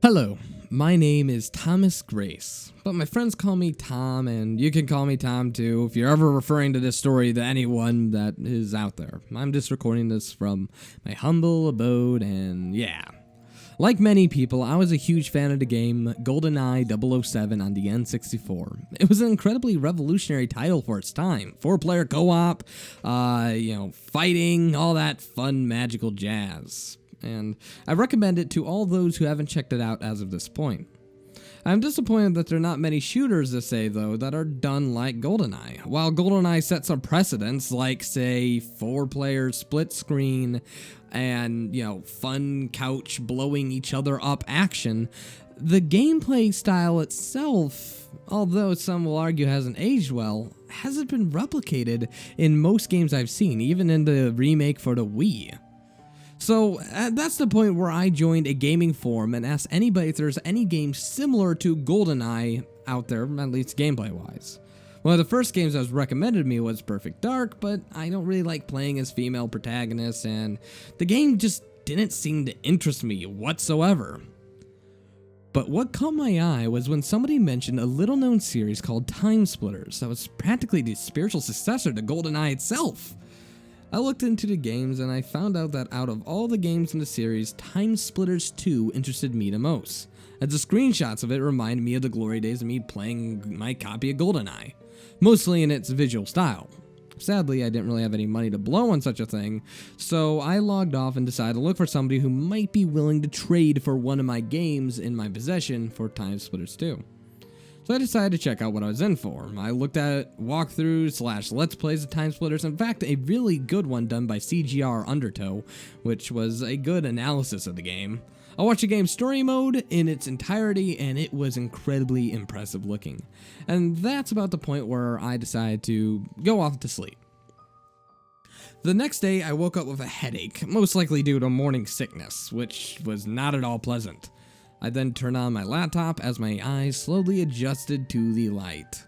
Hello, my name is Thomas Grace, but my friends call me Tom, and you can call me Tom too if you're ever referring to this story to anyone that is out there. I'm just recording this from my humble abode, and yeah. Like many people, I was a huge fan of the game GoldenEye 007 on the N64. It was an incredibly revolutionary title for its time. 4-player co-op, fighting, all that fun magical jazz. And I recommend it to all those who haven't checked it out as of this point. I'm disappointed that there are not many shooters to say, though, that are done like GoldenEye. While GoldenEye set some precedents, like, say, 4-player split screen and, fun couch blowing each other up action, the gameplay style itself, although some will argue hasn't aged well, hasn't been replicated in most games I've seen, even in the remake for the Wii. So that's the point where I joined a gaming forum and asked anybody if there's any game similar to GoldenEye out there, at least gameplay-wise. One of the first games that was recommended to me was Perfect Dark, but I don't really like playing as female protagonists, and the game just didn't seem to interest me whatsoever. But what caught my eye was when somebody mentioned a little-known series called Timesplitters that was practically the spiritual successor to GoldenEye itself. I looked into the games and I found out that out of all the games in the series, Timesplitters 2 interested me the most, as the screenshots of it reminded me of the glory days of me playing my copy of GoldenEye, mostly in its visual style. Sadly, I didn't really have any money to blow on such a thing, so I logged off and decided to look for somebody who might be willing to trade for one of my games in my possession for Timesplitters 2. So I decided to check out what I was in for. I looked at walkthroughs / let's plays of Timesplitters, in fact a really good one done by CGR Undertow, which was a good analysis of the game. I watched the game's story mode in its entirety, and it was incredibly impressive looking. And that's about the point where I decided to go off to sleep. The next day, I woke up with a headache, most likely due to morning sickness, which was not at all pleasant. I then turned on my laptop as my eyes slowly adjusted to the light.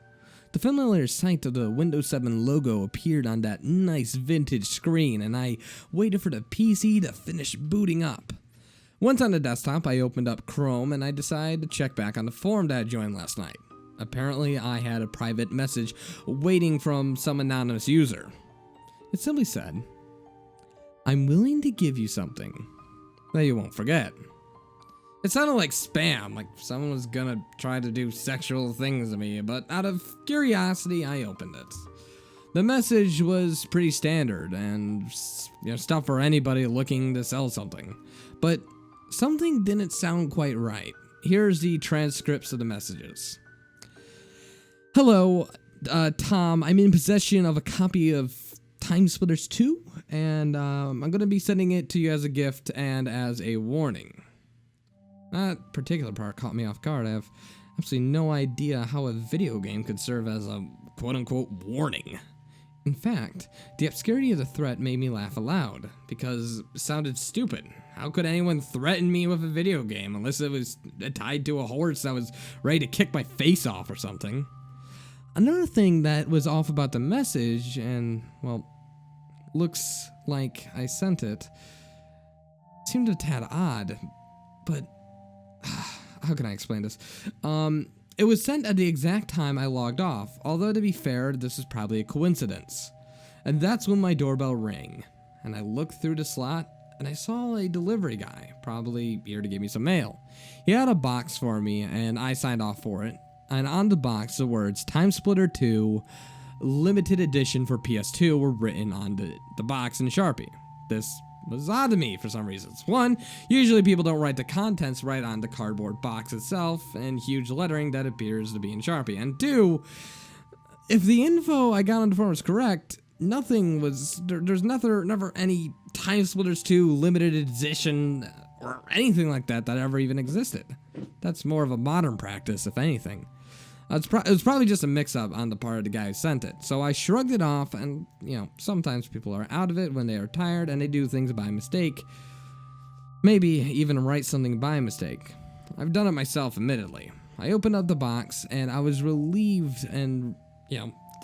The familiar sight of the Windows 7 logo appeared on that nice vintage screen, and I waited for the PC to finish booting up. Once on the desktop, I opened up Chrome and I decided to check back on the forum that I joined last night. Apparently, I had a private message waiting from some anonymous user. It simply said, "I'm willing to give you something that you won't forget." It sounded like spam, like someone was gonna try to do sexual things to me, but out of curiosity, I opened it. The message was pretty standard and, stuff for anybody looking to sell something. But something didn't sound quite right. Here's the transcripts of the messages. "Hello, Tom, I'm in possession of a copy of Timesplitters 2, and I'm gonna be sending it to you as a gift and as a warning." That particular part caught me off guard. I have absolutely no idea how a video game could serve as a quote-unquote warning. In fact, the obscurity of the threat made me laugh aloud, because it sounded stupid. How could anyone threaten me with a video game unless it was tied to a horse that was ready to kick my face off or something? Another thing that was off about the message, and, looks like I sent it, seemed a tad odd, but how can I explain this? It was sent at the exact time I logged off, although to be fair, this is probably a coincidence. And that's when my doorbell rang, and I looked through the slot, and I saw a delivery guy, probably here to give me some mail. He had a box for me, and I signed off for it, and on the box the words Timesplitter 2 limited edition for PS2 were written on the box in Sharpie. This was odd to me for some reasons. One, usually people don't write the contents right on the cardboard box itself in huge lettering that appears to be in Sharpie. And two, if the info I got on the forum was correct, there's never any Timesplitters 2 limited edition or anything like that ever even existed. That's more of a modern practice, if anything. It was probably just a mix-up on the part of the guy who sent it. So I shrugged it off, and, sometimes people are out of it when they are tired and they do things by mistake. Maybe even write something by mistake. I've done it myself, admittedly. I opened up the box, and I was relieved and,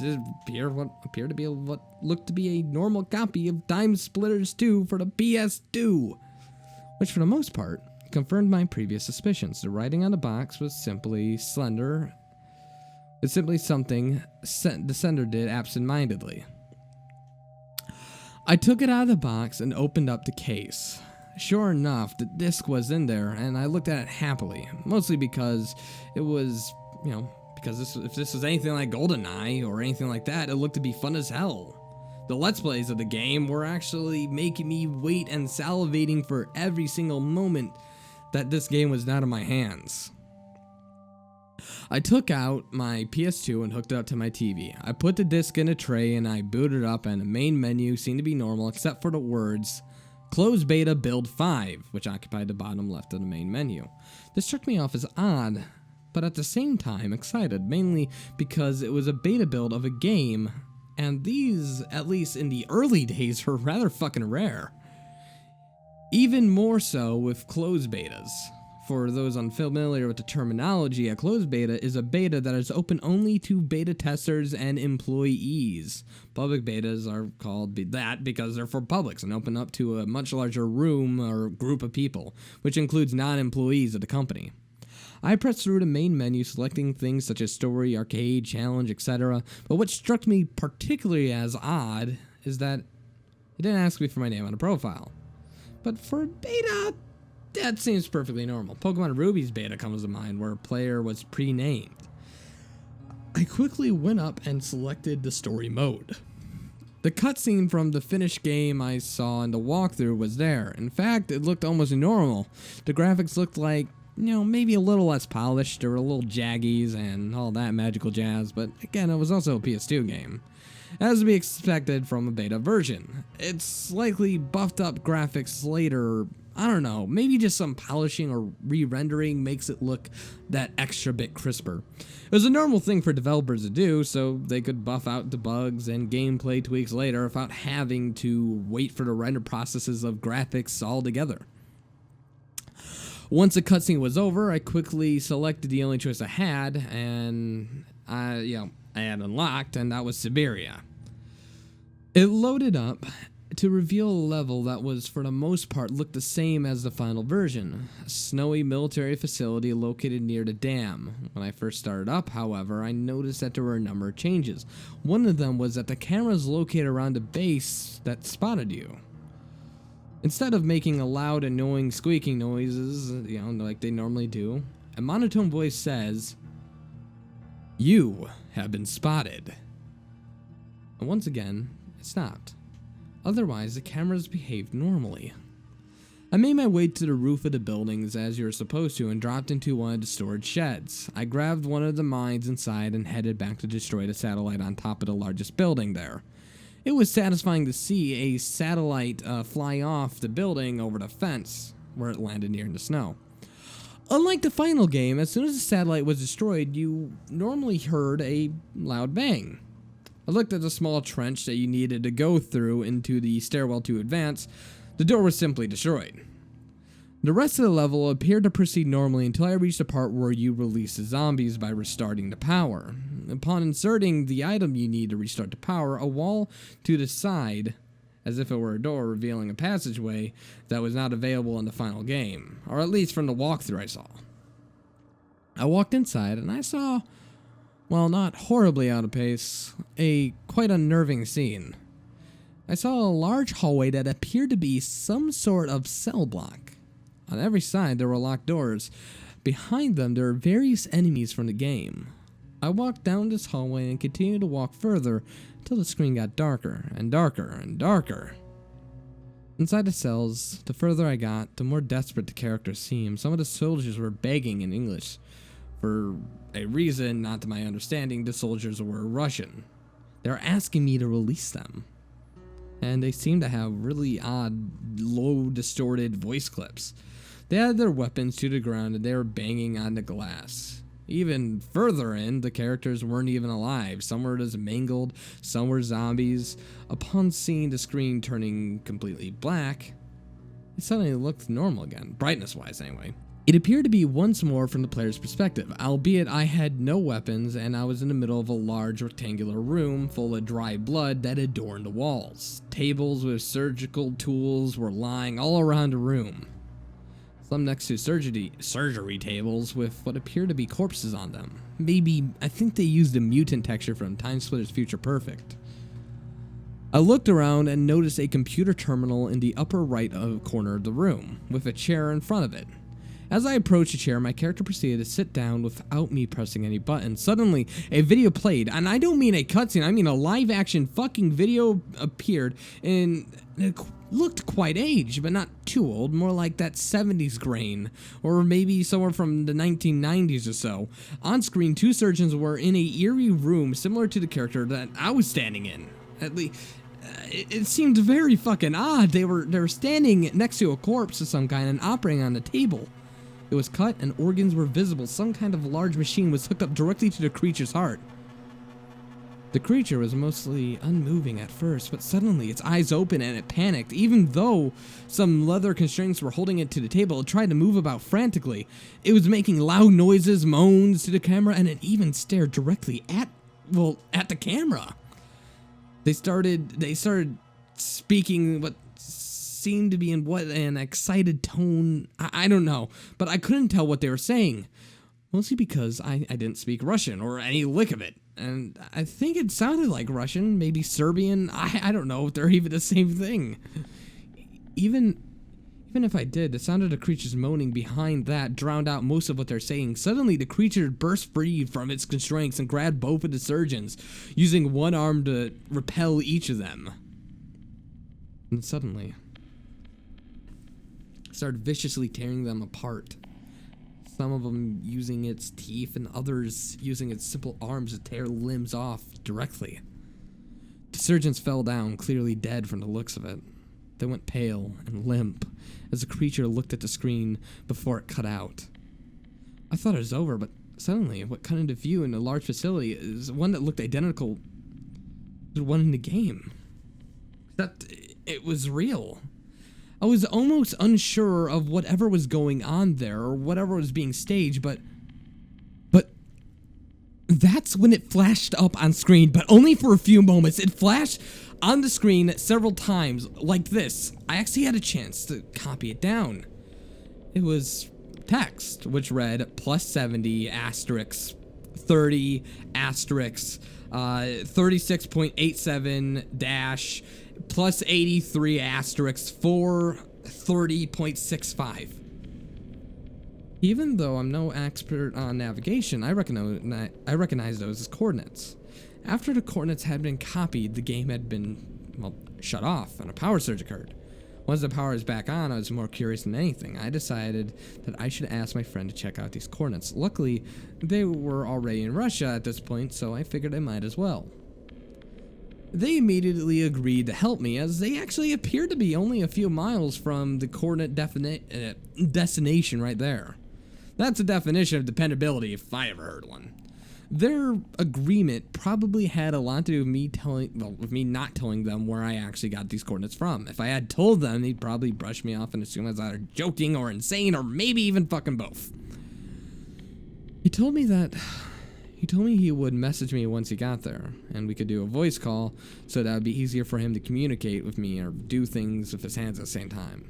this appeared to be what looked to be a normal copy of Timesplitters 2 for the PS2, which for the most part confirmed my previous suspicions. The writing on the box was simply slender. It's simply something the sender did absent-mindedly. I took it out of the box and opened up the case. Sure enough, the disc was in there, and I looked at it happily, mostly because it was, because if this was anything like GoldenEye or anything like that, it looked to be fun as hell. The Let's Plays of the game were actually making me wait and salivating for every single moment that this game was not in my hands. I took out my PS2 and hooked it up to my TV. I put the disc in a tray and I booted up, and the main menu seemed to be normal except for the words Closed Beta Build 5, which occupied the bottom left of the main menu. This struck me off as odd, but at the same time excited, mainly because it was a beta build of a game, and these, at least in the early days, were rather fucking rare. Even more so with closed betas. For those unfamiliar with the terminology, a closed beta is a beta that is open only to beta testers and employees. Public betas are called that because they're for publics and open up to a much larger room or group of people, which includes non-employees of the company. I pressed through the main menu, selecting things such as story, arcade, challenge, etc. But what struck me particularly as odd is that it didn't ask me for my name on a profile. But for beta, that seems perfectly normal. Pokemon Ruby's beta comes to mind, where a player was pre-named. I quickly went up and selected the story mode. The cutscene from the finished game I saw in the walkthrough was there. In fact, it looked almost normal. The graphics looked like, maybe a little less polished. There were little jaggies and all that magical jazz, but again, it was also a PS2 game. As to be expected from a beta version. It's slightly buffed up graphics later. I don't know, maybe just some polishing or re-rendering makes it look that extra bit crisper. It was a normal thing for developers to do, so they could buff out the bugs and gameplay tweaks later without having to wait for the render processes of graphics altogether. Once the cutscene was over, I quickly selected the only choice I had, and I had unlocked, and that was Siberia. It loaded up to reveal a level that was, for the most part, looked the same as the final version, a snowy military facility located near the dam. When I first started up, however, I noticed that there were a number of changes. One of them was that the cameras located around the base that spotted you. Instead of making a loud, annoying squeaking noises, like they normally do, a monotone voice says, "You have been spotted." And once again, it stopped. Otherwise, the cameras behaved normally. I made my way to the roof of the buildings as you're supposed to and dropped into one of the storage sheds. I grabbed one of the mines inside and headed back to destroy the satellite on top of the largest building there. It was satisfying to see a satellite fly off the building over the fence, where it landed near in the snow. Unlike the final game, as soon as the satellite was destroyed, you normally heard a loud bang. I looked at the small trench that you needed to go through into the stairwell to advance. The door was simply destroyed. The rest of the level appeared to proceed normally until I reached the part where you release the zombies by restarting the power. Upon inserting the item you need to restart the power, a wall to the side, as if it were a door revealing a passageway that was not available in the final game, or at least from the walkthrough I saw. I walked inside and I saw, well, not horribly out of pace, a quite unnerving scene. I saw a large hallway that appeared to be some sort of cell block. On every side there were locked doors. Behind them there were various enemies from the game. I walked down this hallway and continued to walk further until the screen got darker and darker and darker. Inside the cells, the further I got, the more desperate the characters seemed. Some of the soldiers were begging in English. For a reason, not to my understanding, the soldiers were Russian. They were asking me to release them. And they seemed to have really odd, low, distorted voice clips. They had their weapons to the ground and they were banging on the glass. Even further in, the characters weren't even alive. Some were just mangled, some were zombies. Upon seeing the screen turning completely black, it suddenly looked normal again, brightness-wise anyway. It appeared to be once more from the player's perspective, albeit I had no weapons and I was in the middle of a large rectangular room full of dry blood that adorned the walls. Tables with surgical tools were lying all around the room. It's some next to surgery tables with what appear to be corpses on them. Maybe, I think they used a mutant texture from Timesplitters Future Perfect. I looked around and noticed a computer terminal in the upper right corner of the room, with a chair in front of it. As I approached the chair, my character proceeded to sit down without me pressing any buttons. Suddenly, a video played, and I don't mean a cutscene, I mean a live-action fucking video appeared, and it looked quite aged, but not too old, more like that 70s grain, or maybe somewhere from the 1990s or so. On screen, two surgeons were in a eerie room similar to the character that I was standing in. At least, it seemed very fucking odd. They were standing next to a corpse of some kind and operating on a table. It was cut and organs were visible. Some kind of large machine was hooked up directly to the creature's heart. The creature was mostly unmoving at first, but suddenly its eyes opened and it panicked. Even though some leather constraints were holding it to the table, it tried to move about frantically. It was making loud noises, moans to the camera, and it even stared directly at the camera. They started speaking what seemed to be in an excited tone. I don't know, but I couldn't tell what they were saying. Mostly because I didn't speak Russian or any lick of it. And I think it sounded like Russian, maybe Serbian. I don't know if they're even the same thing. Even if I did, the sound of the creatures moaning behind that drowned out most of what they're saying. Suddenly, the creature burst free from its constraints and grabbed both of the surgeons, using one arm to repel each of them. And suddenly, it started viciously tearing them apart. Some of them using its teeth and others using its simple arms to tear limbs off directly. The surgeons fell down, clearly dead from the looks of it. They went pale and limp as the creature looked at the screen before it cut out. I thought it was over, but suddenly what cut into view in a large facility is one that looked identical to the one in the game. Except it was real. I was almost unsure of whatever was going on there or whatever was being staged, but that's when it flashed up on screen, but only for a few moments. It flashed on the screen several times, like this. I actually had a chance to copy it down. It was text, which read +70 asterisk 30 asterisk 36.87 dash +83 asterisk 430.65. Even though I'm no expert on navigation, I recognize those as coordinates. After the coordinates had been copied, the game had been, shut off, and a power surge occurred. Once the power was back on, I was more curious than anything. I decided that I should ask my friend to check out these coordinates. Luckily, they were already in Russia at this point, so I figured I might as well. They immediately agreed to help me, as they actually appeared to be only a few miles from the coordinate destination right there. That's a definition of dependability if I ever heard one. Their agreement probably had a lot to do with me not telling them where I actually got these coordinates from. If I had told them, they'd probably brush me off and assume I was either joking or insane or maybe even fucking both. He told me he would message me once he got there, and we could do a voice call so that would be easier for him to communicate with me or do things with his hands at the same time.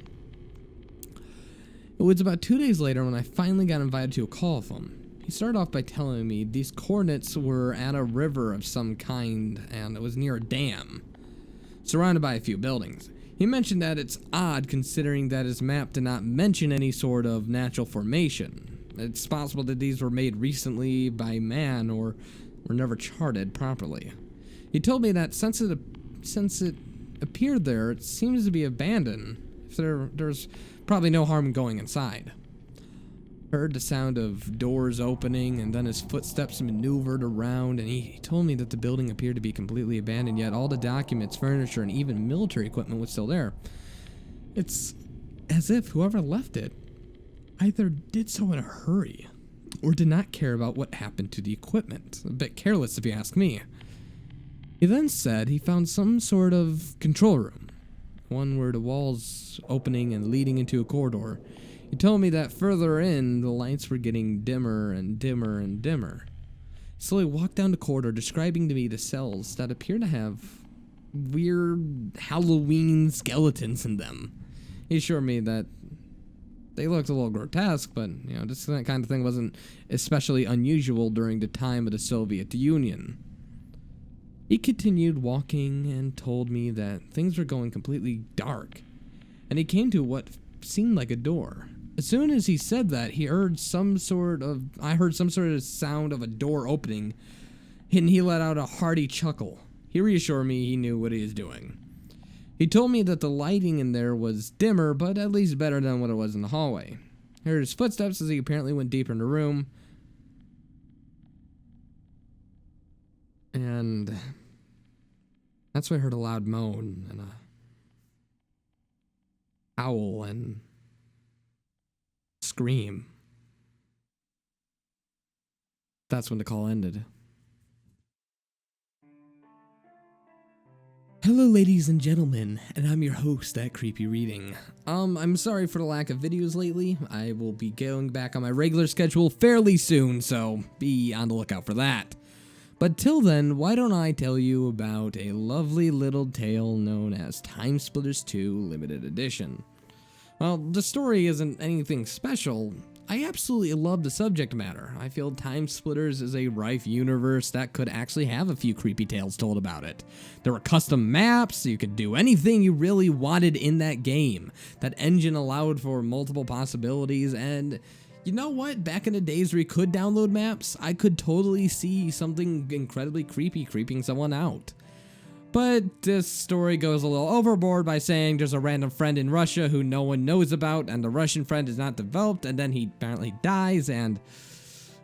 It was about 2 days later when I finally got invited to a call with him. He started off by telling me these coordinates were at a river of some kind, and it was near a dam, surrounded by a few buildings. He mentioned that it's odd considering that his map did not mention any sort of natural formation. It's possible that these were made recently by man or were never charted properly. He told me that since it appeared there, it seems to be abandoned. There's probably no harm in going inside. Heard the sound of doors opening, and then his footsteps maneuvered around, and he told me that the building appeared to be completely abandoned, yet all the documents, furniture, and even military equipment was still there. It's as if whoever left it either did so in a hurry or did not care about what happened to the equipment. A bit careless if you ask me. He then said he found some sort of control room, one where the walls opening and leading into a corridor. He told me that further in, the lights were getting dimmer and dimmer and dimmer. He slowly walked down the corridor, describing to me the cells that appear to have weird Halloween skeletons in them. He assured me that They looked a little grotesque, but, you know, this kind of thing wasn't especially unusual during the time of the Soviet Union. He continued walking and told me that things were going completely dark, and he came to what seemed like a door. As soon as he said that, I heard some sort of sound of a door opening, and he let out a hearty chuckle. He reassured me he knew what he was doing. He told me that the lighting in there was dimmer, but at least better than what it was in the hallway. I heard his footsteps as he apparently went deeper in the room. And that's when I heard a loud moan and a howl and scream. That's when the call ended. Hello ladies and gentlemen, and I'm your host at Creepy Reading. I'm sorry for the lack of videos lately. I will be going back on my regular schedule fairly soon, so be on the lookout for that. But till then, why don't I tell you about a lovely little tale known as Timesplitters 2 Limited Edition. Well, the story isn't anything special. I absolutely love the subject matter. I feel Timesplitters is a rife universe that could actually have a few creepy tales told about it. There were custom maps, you could do anything you really wanted in that game. That engine allowed for multiple possibilities, and you know what? Back in the days where you could download maps, I could totally see something incredibly creepy creeping someone out. But this story goes a little overboard by saying there's a random friend in Russia who no one knows about, and the Russian friend is not developed, and then he apparently dies, and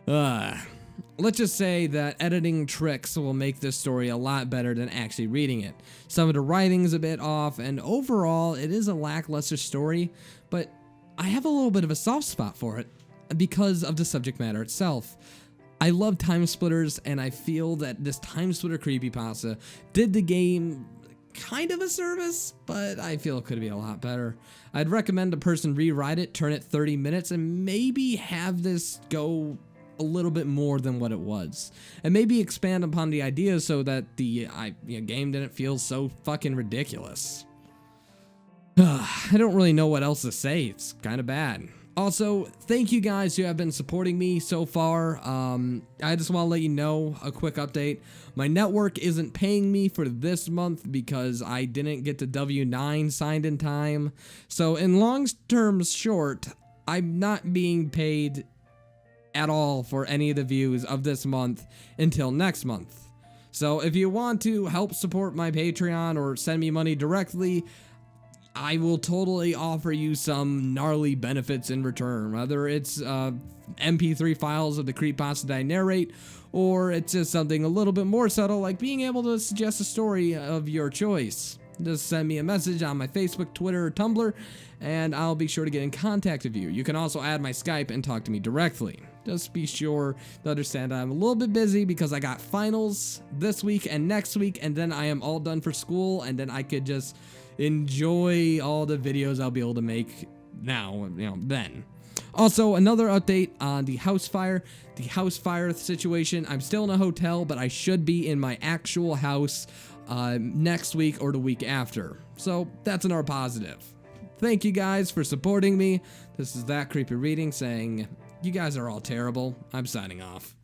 let's just say that editing tricks will make this story a lot better than actually reading it. Some of the writing's a bit off, and overall it is a lackluster story, but I have a little bit of a soft spot for it because of the subject matter itself. I love Timesplitters, and I feel that this Timesplitter Creepypasta did the game kind of a service, but I feel it could be a lot better. I'd recommend a person rewrite it, turn it 30 minutes, and maybe have this go a little bit more than what it was. And maybe expand upon the ideas so that the game didn't feel so fucking ridiculous. I don't really know what else to say. It's kind of bad. Also, thank you guys who have been supporting me so far. I just want to let you know a quick update. My network isn't paying me for this month because I didn't get the W-9 signed in time. So in long term short, I'm not being paid at all for any of the views of this month until next month. So if you want to help support my Patreon or send me money directly, I will totally offer you some gnarly benefits in return, whether it's MP3 files of the creepypasta that I narrate, or it's just something a little bit more subtle, like being able to suggest a story of your choice. Just send me a message on my Facebook, Twitter, or Tumblr, and I'll be sure to get in contact with you. You can also add my Skype and talk to me directly. Just be sure to understand I'm a little bit busy because I got finals this week and next week, and then I am all done for school, and then I could just enjoy all the videos I'll be able to make now, then. Also, another update on the house fire situation. I'm still in a hotel, but I should be in my actual house next week or the week after. So that's another positive. Thank you guys for supporting me. This is That Creepy Reading saying, you guys are all terrible. I'm signing off.